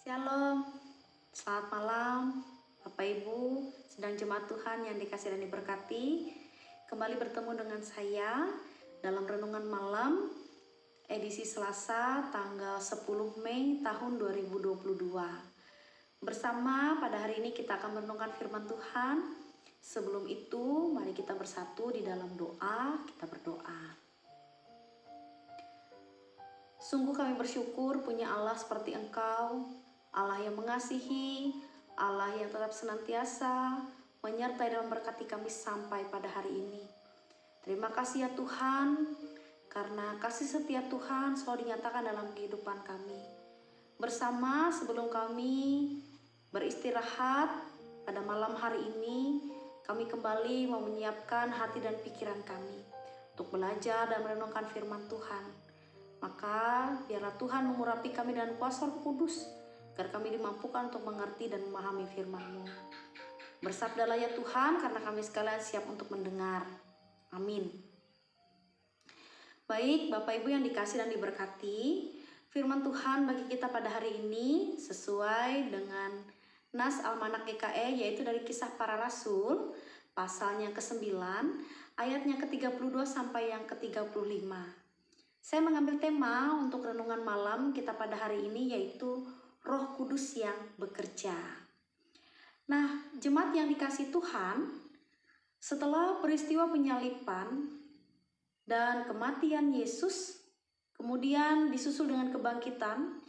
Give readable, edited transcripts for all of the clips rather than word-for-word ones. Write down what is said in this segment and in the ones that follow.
Shalom, selamat malam Bapak Ibu, sedang jemaat Tuhan yang dikasihi dan diberkati. Kembali bertemu dengan saya dalam Renungan Malam edisi Selasa tanggal 10 Mei tahun 2022. Bersama pada hari ini kita akan merenungkan firman Tuhan. Sebelum itu mari kita bersatu di dalam doa, kita berdoa. Sungguh kami bersyukur punya Allah seperti Engkau, Allah yang mengasihi, Allah yang tetap senantiasa menyertai dan memberkati kami sampai pada hari ini. Terima kasih ya Tuhan, karena kasih setia Tuhan selalu dinyatakan dalam kehidupan kami. Bersama sebelum kami beristirahat pada malam hari ini, kami kembali mau menyiapkan hati dan pikiran kami untuk belajar dan merenungkan firman Tuhan. Maka biarlah Tuhan mengurapi kami dan kuasa Roh Kudus, agar kami dimampukan untuk mengerti dan memahami firman-Mu. Bersabdalah ya Tuhan, karena kami sekalian siap untuk mendengar. Amin. Baik, Bapak Ibu yang dikasih dan diberkati, firman Tuhan bagi kita pada hari ini sesuai dengan Nas Almanak GKE, yaitu dari Kisah Para Rasul, pasalnya ke-9, ayatnya ke-32 sampai yang ke-35. Saya mengambil tema untuk renungan malam kita pada hari ini, yaitu Roh Kudus yang bekerja. Nah, jemaat yang dikasihi Tuhan, setelah peristiwa penyaliban dan kematian Yesus, kemudian disusul dengan kebangkitan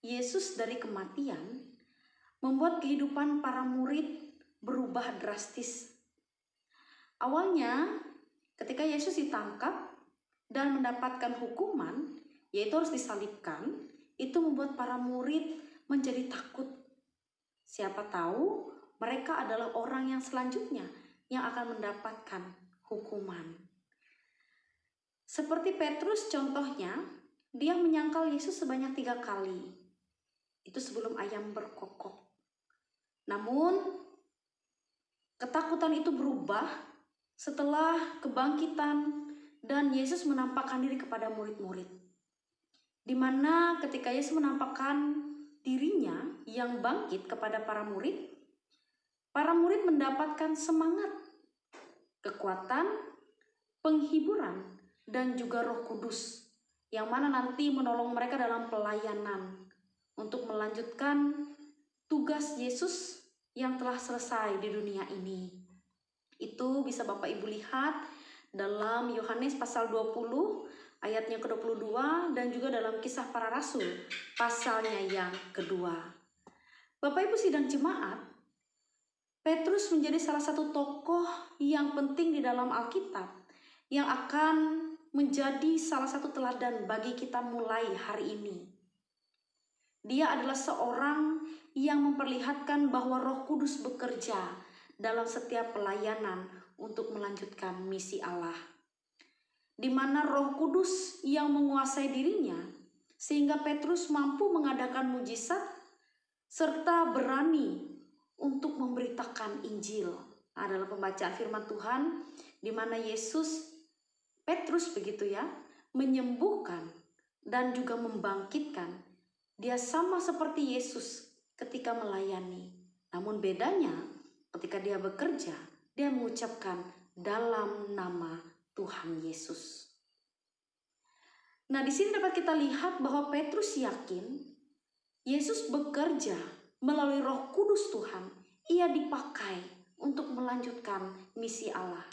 Yesus dari kematian, membuat kehidupan para murid berubah drastis. Awalnya, ketika Yesus ditangkap dan mendapatkan hukuman, yaitu harus disalibkan, itu membuat para murid menjadi takut. Siapa tahu mereka adalah orang yang selanjutnya yang akan mendapatkan hukuman. Seperti Petrus contohnya, dia menyangkal Yesus sebanyak 3 kali. Itu sebelum ayam berkokok. Namun, ketakutan itu berubah setelah kebangkitan dan Yesus menampakkan diri kepada murid-murid. Di mana ketika Yesus menampakkan dirinya yang bangkit kepada para murid mendapatkan semangat, kekuatan, penghiburan, dan juga Roh Kudus, yang mana nanti menolong mereka dalam pelayanan untuk melanjutkan tugas Yesus yang telah selesai di dunia ini. Itu bisa Bapak Ibu lihat dalam Yohanes pasal 20 ayatnya ke-22 dan juga dalam Kisah Para Rasul pasalnya yang kedua. Bapak Ibu sidang jemaat, Petrus menjadi salah satu tokoh yang penting di dalam Alkitab yang akan menjadi salah satu teladan bagi kita mulai hari ini. Dia adalah seorang yang memperlihatkan bahwa Roh Kudus bekerja dalam setiap pelayanan untuk melanjutkan misi Allah, di mana Roh Kudus yang menguasai dirinya sehingga Petrus mampu mengadakan mujizat serta berani untuk memberitakan Injil. Adalah pembacaan firman Tuhan di mana Petrus begitu ya, menyembuhkan dan juga membangkitkan. Dia sama seperti Yesus ketika melayani. Namun bedanya ketika dia bekerja, dia mengucapkan dalam nama Tuhan Yesus. Nah, di sini dapat kita lihat bahwa Petrus yakin Yesus bekerja melalui Roh Kudus Tuhan. Ia dipakai untuk melanjutkan misi Allah.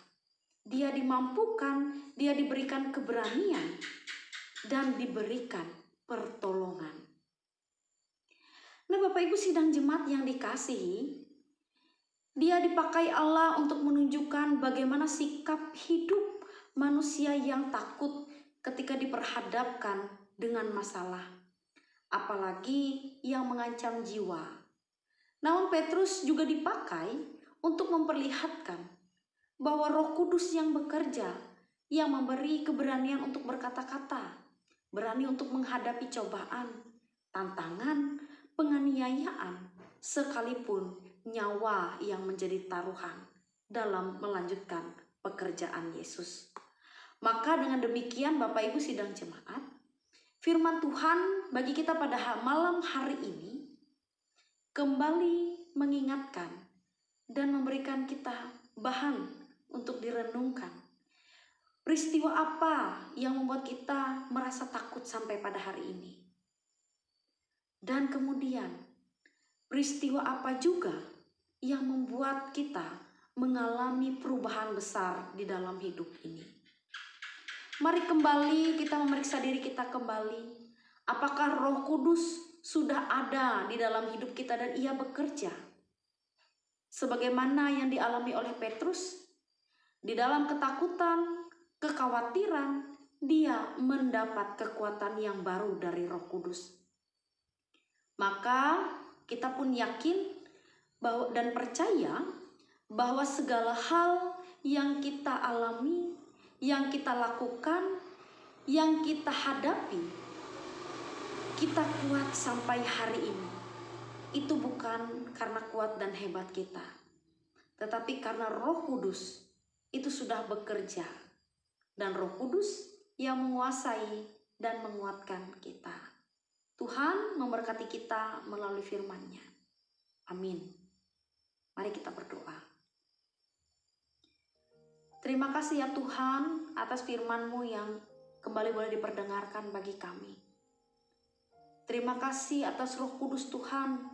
Dia dimampukan, dia diberikan keberanian, dan diberikan pertolongan. Nah, Bapak Ibu sidang jemaat yang dikasihi, dia dipakai Allah untuk menunjukkan bagaimana sikap hidup manusia yang takut ketika diperhadapkan dengan masalah, apalagi yang mengancam jiwa. Namun Petrus juga dipakai untuk memperlihatkan bahwa Roh Kudus yang bekerja, yang memberi keberanian untuk berkata-kata, berani untuk menghadapi cobaan, tantangan, penganiayaan, sekalipun nyawa yang menjadi taruhan dalam melanjutkan pekerjaan Yesus. Maka dengan demikian Bapak Ibu sidang jemaat, firman Tuhan bagi kita pada malam hari ini kembali mengingatkan dan memberikan kita bahan untuk direnungkan. Peristiwa apa yang membuat kita merasa takut sampai pada hari ini? Dan kemudian, peristiwa apa juga yang membuat kita mengalami perubahan besar di dalam hidup ini? Mari kembali kita memeriksa diri kita kembali. Apakah Roh Kudus sudah ada di dalam hidup kita dan Ia bekerja? Sebagaimana yang dialami oleh Petrus, di dalam ketakutan, kekhawatiran, dia mendapat kekuatan yang baru dari Roh Kudus. Maka kita pun yakin bahwa dan percaya bahwa segala hal yang kita alami, yang kita lakukan, yang kita hadapi, kita kuat sampai hari ini. Itu bukan karena kuat dan hebat kita, tetapi karena Roh Kudus itu sudah bekerja, dan Roh Kudus yang menguasai dan menguatkan kita. Tuhan memberkati kita melalui firman-Nya. Amin. Mari kita berdoa. Terima kasih ya Tuhan atas firman-Mu yang kembali boleh diperdengarkan bagi kami. Terima kasih atas Roh Kudus Tuhan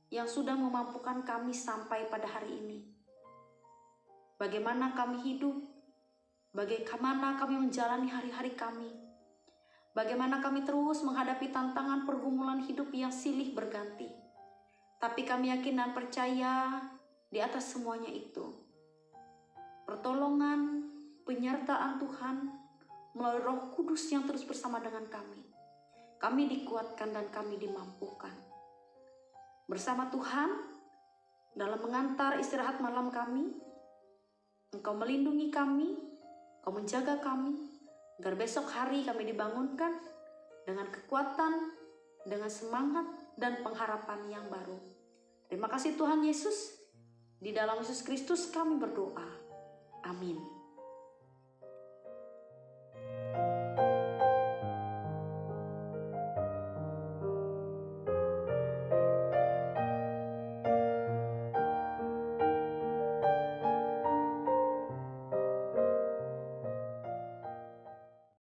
yang sudah memampukan kami sampai pada hari ini. Bagaimana kami hidup, bagaimana kami menjalani hari-hari kami, bagaimana kami terus menghadapi tantangan pergumulan hidup yang silih berganti. Tapi kami yakin dan percaya di atas semuanya itu, pertolongan, penyertaan Tuhan melalui Roh Kudus yang terus bersama dengan kami. Kami dikuatkan dan kami dimampukan. Bersama Tuhan, dalam mengantar istirahat malam kami, Engkau melindungi kami, Engkau menjaga kami, agar besok hari kami dibangunkan dengan kekuatan, dengan semangat, dan pengharapan yang baru. Terima kasih Tuhan Yesus, di dalam Yesus Kristus kami berdoa. Amin.